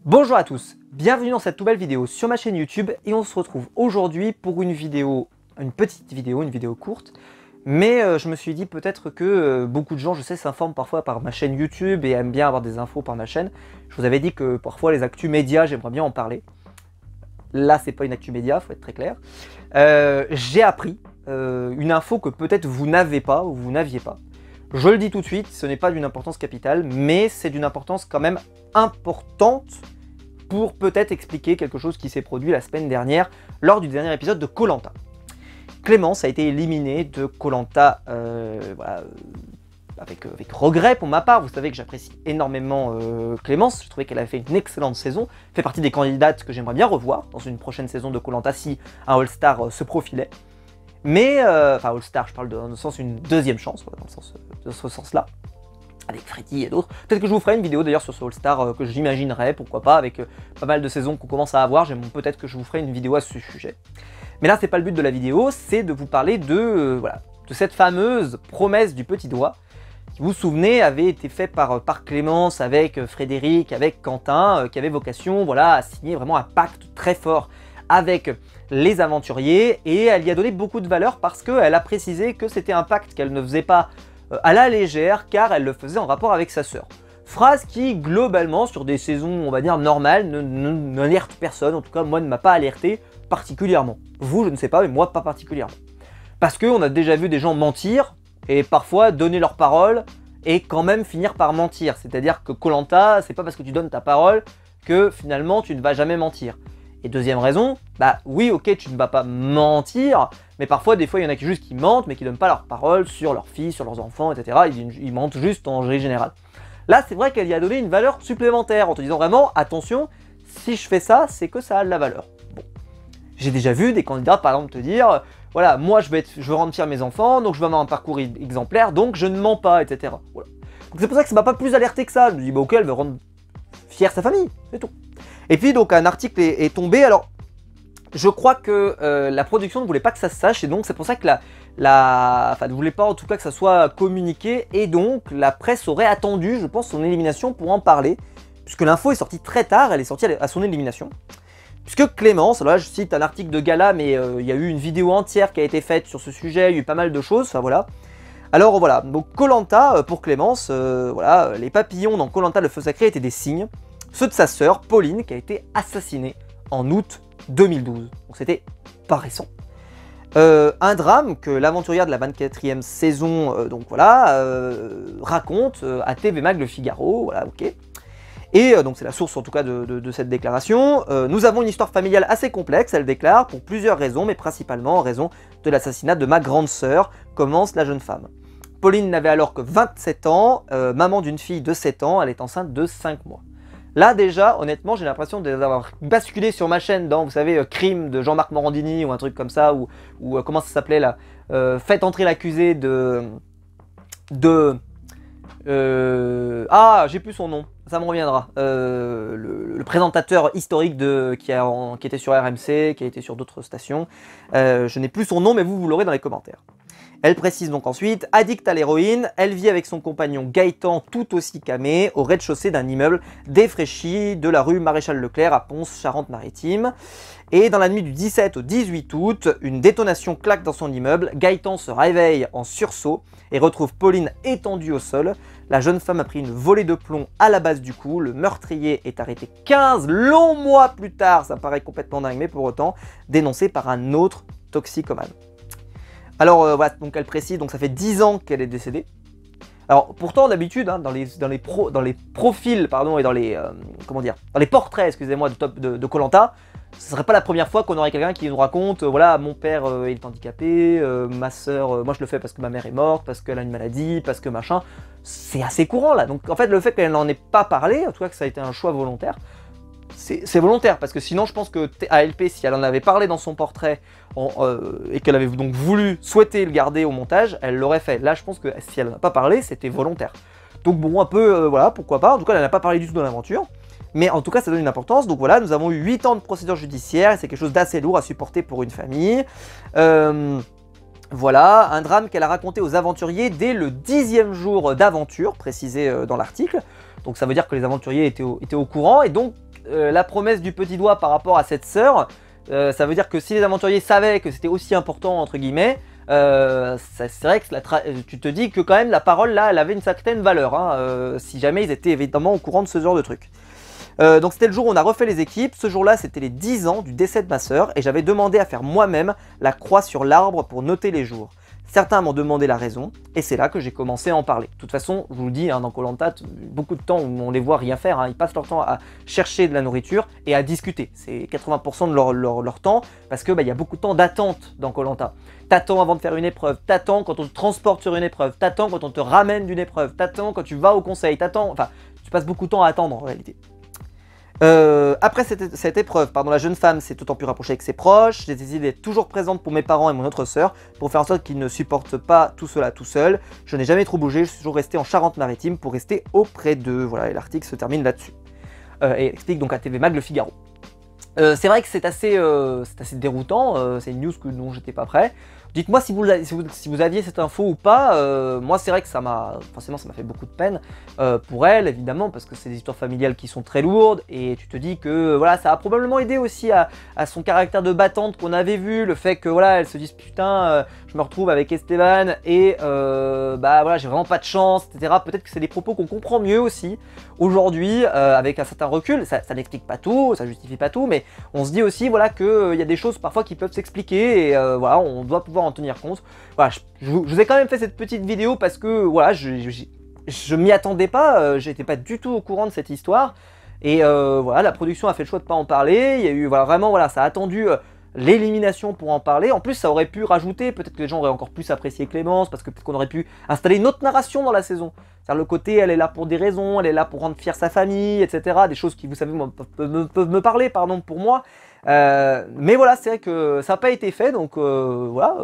Bonjour à tous, bienvenue dans cette nouvelle vidéo sur ma chaîne YouTube et on se retrouve aujourd'hui pour une petite vidéo, une vidéo courte. Mais je me suis dit peut-être que beaucoup de gens, je sais, s'informent parfois par ma chaîne YouTube et aiment bien avoir des infos par ma chaîne. Je vous avais dit que parfois les actus médias, j'aimerais bien en parler. Là, c'est pas une actu média, faut être très clair. J'ai appris une info que peut-être vous n'avez pas ou vous n'aviez pas. Je le dis tout de suite, ce n'est pas d'une importance capitale, mais c'est d'une importance quand même importante pour peut-être expliquer quelque chose qui s'est produit la semaine dernière lors du dernier épisode de Koh Lanta. Clémence a été éliminée de Koh Lanta avec regret pour ma part. Vous savez que j'apprécie énormément Clémence, je trouvais qu'elle avait fait une excellente saison, fait partie des candidates que j'aimerais bien revoir dans une prochaine saison de Koh Lanta si un All-Star se profilait. Mais, enfin All-Star, je parle dans le sens une deuxième chance, voilà, dans ce sens-là, avec Freddy et d'autres. Peut-être que je vous ferai une vidéo d'ailleurs sur ce All-Star que j'imaginerais, pourquoi pas, avec pas mal de saisons qu'on commence à avoir, peut-être que je vous ferai une vidéo à ce sujet. Mais là, c'est pas le but de la vidéo, c'est de vous parler de, de cette fameuse promesse du petit doigt, qui, vous vous souvenez, avait été fait par Clémence avec Frédéric, avec Quentin, qui avait vocation à signer vraiment un pacte très fort avec les aventuriers, et elle y a donné beaucoup de valeur parce qu'elle a précisé que c'était un pacte qu'elle ne faisait pas à la légère, car elle le faisait en rapport avec sa sœur. Phrase qui, globalement, sur des saisons, on va dire, normales, n'alerte personne, en tout cas, moi, ne m'a pas alerté particulièrement. Vous, je ne sais pas, mais moi, pas particulièrement. Parce qu'on a déjà vu des gens mentir, et parfois donner leur parole, et quand même finir par mentir. C'est-à-dire que Koh Lanta, c'est pas parce que tu donnes ta parole que, finalement, tu ne vas jamais mentir. Et deuxième raison, bah oui, ok, tu ne vas pas mentir, mais parfois, des fois, il y en a qui juste qui mentent, mais qui ne donnent pas leur parole sur leurs filles, sur leurs enfants, etc. Ils mentent juste en général. Là, c'est vrai qu'elle y a donné une valeur supplémentaire, en te disant vraiment, attention, si je fais ça, c'est que ça a de la valeur. Bon. J'ai déjà vu des candidats, par exemple, te dire, voilà, moi, je veux rendre fier mes enfants, donc je veux avoir un parcours exemplaire, donc je ne mens pas, etc. Voilà. Donc c'est pour ça que ça m'a pas plus alerté que ça. Je me dis, bah ok, elle veut rendre fière sa famille, c'est tout. Et puis donc un article est tombé, alors je crois que la production ne voulait pas que ça se sache, et donc c'est pour ça que ne voulait pas en tout cas que ça soit communiqué, et donc la presse aurait attendu, je pense, son élimination pour en parler, puisque l'info est sortie très tard, elle est sortie à son élimination. Puisque Clémence, alors là je cite un article de Gala, mais il y a eu une vidéo entière qui a été faite sur ce sujet, il y a eu pas mal de choses, enfin voilà. Alors voilà, donc Koh Lanta pour Clémence, les papillons dans Koh Lanta le feu sacré étaient des signes, ceux de sa sœur Pauline qui a été assassinée en août 2012, donc c'était pas récent. Un drame que l'aventurière de la 24e saison raconte à TV Mag Le Figaro, voilà, ok. Et donc c'est la source en tout cas de cette déclaration. Nous avons une histoire familiale assez complexe, elle déclare, pour plusieurs raisons, mais principalement en raison de l'assassinat de ma grande sœur, commence la jeune femme. Pauline n'avait alors que 27 ans, maman d'une fille de 7 ans, elle est enceinte de 5 mois. Là déjà, honnêtement, j'ai l'impression d'avoir basculé sur ma chaîne dans, vous savez, Crime de Jean-Marc Morandini ou un truc comme ça, ou comment ça s'appelait là, Faites entrer l'accusé ah, j'ai plus son nom, ça me reviendra. Le présentateur historique qui était sur RMC, qui a été sur d'autres stations. Je n'ai plus son nom, mais vous l'aurez dans les commentaires. Elle précise donc ensuite, addict à l'héroïne, elle vit avec son compagnon Gaëtan tout aussi camé au rez-de-chaussée d'un immeuble défraîchi de la rue Maréchal Leclerc à Pons, Charente-Maritime. Et dans la nuit du 17 au 18 août, une détonation claque dans son immeuble, Gaëtan se réveille en sursaut et retrouve Pauline étendue au sol. La jeune femme a pris une volée de plomb à la base du cou, le meurtrier est arrêté 15 longs mois plus tard, ça paraît complètement dingue, mais pour autant, dénoncé par un autre toxicomane. Alors voilà, donc elle précise, donc ça fait 10 ans qu'elle est décédée. Alors pourtant d'habitude, hein, dans les profils, pardon, et dans les dans les portraits, excusez-moi, de Koh Lanta, ce serait pas la première fois qu'on aurait quelqu'un qui nous raconte, voilà, mon père est handicapé, ma soeur, moi je le fais parce que ma mère est morte, parce qu'elle a une maladie, parce que machin. C'est assez courant là. Donc en fait le fait qu'elle n'en ait pas parlé, en tout cas que ça a été un choix volontaire, c'est volontaire, parce que sinon je pense que ALP, si elle en avait parlé dans son portrait et qu'elle avait donc souhaité le garder au montage, elle l'aurait fait. Là je pense que si elle n'en a pas parlé, c'était volontaire. Donc bon, un peu, voilà, pourquoi pas. En tout cas elle n'a pas parlé du tout dans l'aventure, mais en tout cas ça donne une importance. Donc voilà, nous avons eu 8 ans de procédure judiciaire, et c'est quelque chose d'assez lourd à supporter pour une famille. Voilà, un drame qu'elle a raconté aux aventuriers dès le 10e jour d'aventure, précisé dans l'article. Donc ça veut dire que les aventuriers étaient au courant, et donc la promesse du petit doigt par rapport à cette sœur, ça veut dire que si les aventuriers savaient que c'était aussi important, entre guillemets, c'est vrai que tu te dis que quand même la parole là, elle avait une certaine valeur, hein, si jamais ils étaient évidemment au courant de ce genre de truc. Donc c'était le jour où on a refait les équipes. Ce jour-là, c'était les 10 ans du décès de ma sœur et j'avais demandé à faire moi-même la croix sur l'arbre pour noter les jours. Certains m'ont demandé la raison et c'est là que j'ai commencé à en parler. De toute façon, je vous le dis, hein, dans Koh-Lanta, beaucoup de temps où on les voit rien faire, hein, ils passent leur temps à chercher de la nourriture et à discuter. C'est 80% de leur temps parce que y a beaucoup de temps d'attente dans Koh-Lanta. T'attends avant de faire une épreuve, t'attends quand on te transporte sur une épreuve, t'attends quand on te ramène d'une épreuve, t'attends quand tu vas au conseil, t'attends, enfin, tu passes beaucoup de temps à attendre en réalité. Après cette épreuve, la jeune femme s'est d'autant plus rapprochée avec ses proches. J'ai décidé d'être toujours présente pour mes parents et mon autre sœur pour faire en sorte qu'ils ne supportent pas tout cela tout seul. Je n'ai jamais trop bougé, je suis toujours resté en Charente-Maritime pour rester auprès d'eux. Voilà, et l'article se termine là-dessus. Et explique donc à TV Mag Le Figaro. C'est vrai que c'est assez déroutant, c'est une news dont j'étais pas prêt. Dites-moi si vous aviez cette info ou pas. Moi c'est vrai que forcément ça m'a fait beaucoup de peine pour elle évidemment parce que c'est des histoires familiales qui sont très lourdes et tu te dis que voilà ça a probablement aidé aussi à son caractère de battante qu'on avait vu, le fait que voilà elle se dise putain je me retrouve avec Esteban et bah voilà j'ai vraiment pas de chance etc. Peut-être que c'est des propos qu'on comprend mieux aussi aujourd'hui avec un certain recul, ça n'explique pas tout, ça justifie pas tout mais on se dit aussi voilà que y a des choses parfois qui peuvent s'expliquer et voilà on doit pouvoir en tenir compte. Voilà, je vous ai quand même fait cette petite vidéo parce que voilà, je m'y attendais pas, j'étais pas du tout au courant de cette histoire et voilà, la production a fait le choix de pas en parler. Il y a eu vraiment voilà, ça a attendu l'élimination pour en parler. En plus, ça aurait pu rajouter, peut-être que les gens auraient encore plus apprécié Clémence parce que peut-être qu'on aurait pu installer une autre narration dans la saison. C'est-à-dire le côté, elle est là pour des raisons, elle est là pour rendre fière sa famille, etc. Des choses qui, vous savez, peuvent me parler, pardon, pour moi. Mais voilà, c'est vrai que ça n'a pas été fait, donc voilà,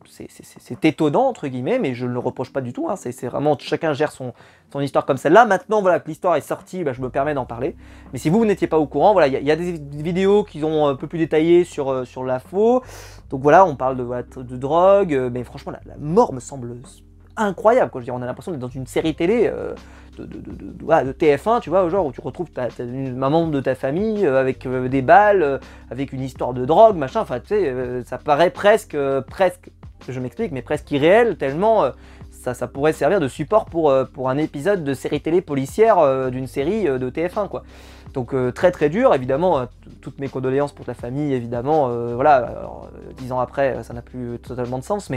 c'est étonnant entre guillemets, mais je ne le reproche pas du tout, hein, c'est vraiment chacun gère son histoire comme celle-là. Maintenant voilà que l'histoire est sortie, je me permets d'en parler. Mais si vous n'étiez pas au courant, voilà, il y a des vidéos qui sont un peu plus détaillées sur l'info. Donc voilà, on parle de drogue, mais franchement la mort me semble incroyable, quoi. Je veux dire, on a l'impression d'être dans une série télé de TF1, tu vois, genre où tu retrouves une maman de ta famille avec des balles, avec une histoire de drogue, machin, enfin tu sais, ça paraît presque, je m'explique, mais presque irréel, tellement ça pourrait servir de support pour un épisode de série télé policière d'une série de TF1, quoi. Donc très très dur, évidemment, toutes mes condoléances pour ta famille, évidemment, voilà, alors, 10 ans après, ça n'a plus totalement de sens,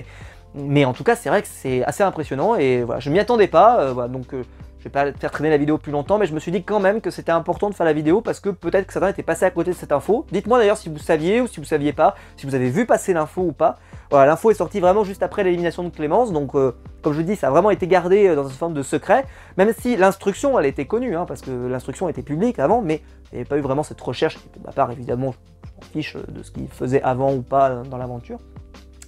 mais en tout cas, c'est vrai que c'est assez impressionnant, et voilà, je m'y attendais pas, voilà, donc je vais pas faire traîner la vidéo plus longtemps, mais je me suis dit quand même que c'était important de faire la vidéo, parce que peut-être que certains étaient passés à côté de cette info. Dites-moi d'ailleurs si vous saviez, ou si vous saviez pas, si vous avez vu passer l'info ou pas. Voilà, l'info est sortie vraiment juste après l'élimination de Clémence, donc comme je vous dis, ça a vraiment été gardé dans une forme de secret, même si l'instruction, elle était connue, hein, parce que l'instruction était publique avant, mais il n'y avait pas eu vraiment cette recherche, de ma part évidemment, je m'en fiche de ce qu'il faisait avant ou pas dans l'aventure.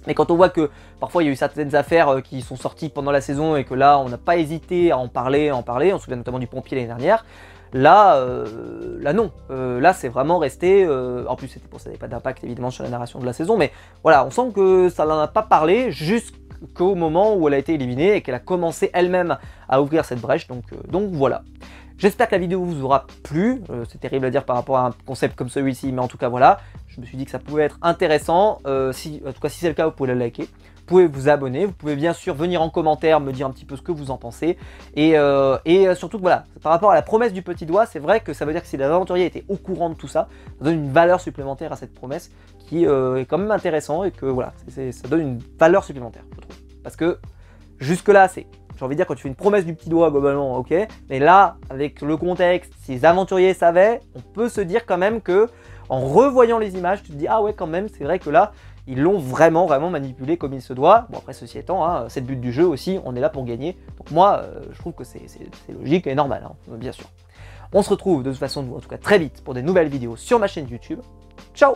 Mais quand on voit que parfois il y a eu certaines affaires qui sont sorties pendant la saison et que là on n'a pas hésité à en parler, on se souvient notamment du pompier l'année dernière, là non, là c'est vraiment resté, en plus ça n'avait pas d'impact évidemment sur la narration de la saison, mais voilà, on sent que ça n'en a pas parlé jusqu'au moment où elle a été éliminée et qu'elle a commencé elle-même à ouvrir cette brèche, donc voilà. J'espère que la vidéo vous aura plu, c'est terrible à dire par rapport à un concept comme celui-ci, mais en tout cas voilà, je me suis dit que ça pouvait être intéressant, en tout cas si c'est le cas vous pouvez le liker, vous pouvez vous abonner, vous pouvez bien sûr venir en commentaire me dire un petit peu ce que vous en pensez, et surtout que voilà, par rapport à la promesse du petit doigt, c'est vrai que ça veut dire que si l'aventurier était au courant de tout ça, ça donne une valeur supplémentaire à cette promesse qui est quand même intéressant et que voilà, ça donne une valeur supplémentaire je trouve, parce que jusque là c'est... J'ai envie de dire, quand tu fais une promesse du petit doigt, globalement, ok. Mais là, avec le contexte, si les aventuriers savaient, on peut se dire quand même que, en revoyant les images, tu te dis, ah ouais, quand même, c'est vrai que là, ils l'ont vraiment manipulé comme il se doit. Bon, après, ceci étant, hein, c'est le but du jeu aussi, on est là pour gagner. Donc moi, je trouve que c'est logique et normal, hein, bien sûr. On se retrouve de toute façon, en tout cas très vite, pour des nouvelles vidéos sur ma chaîne YouTube. Ciao!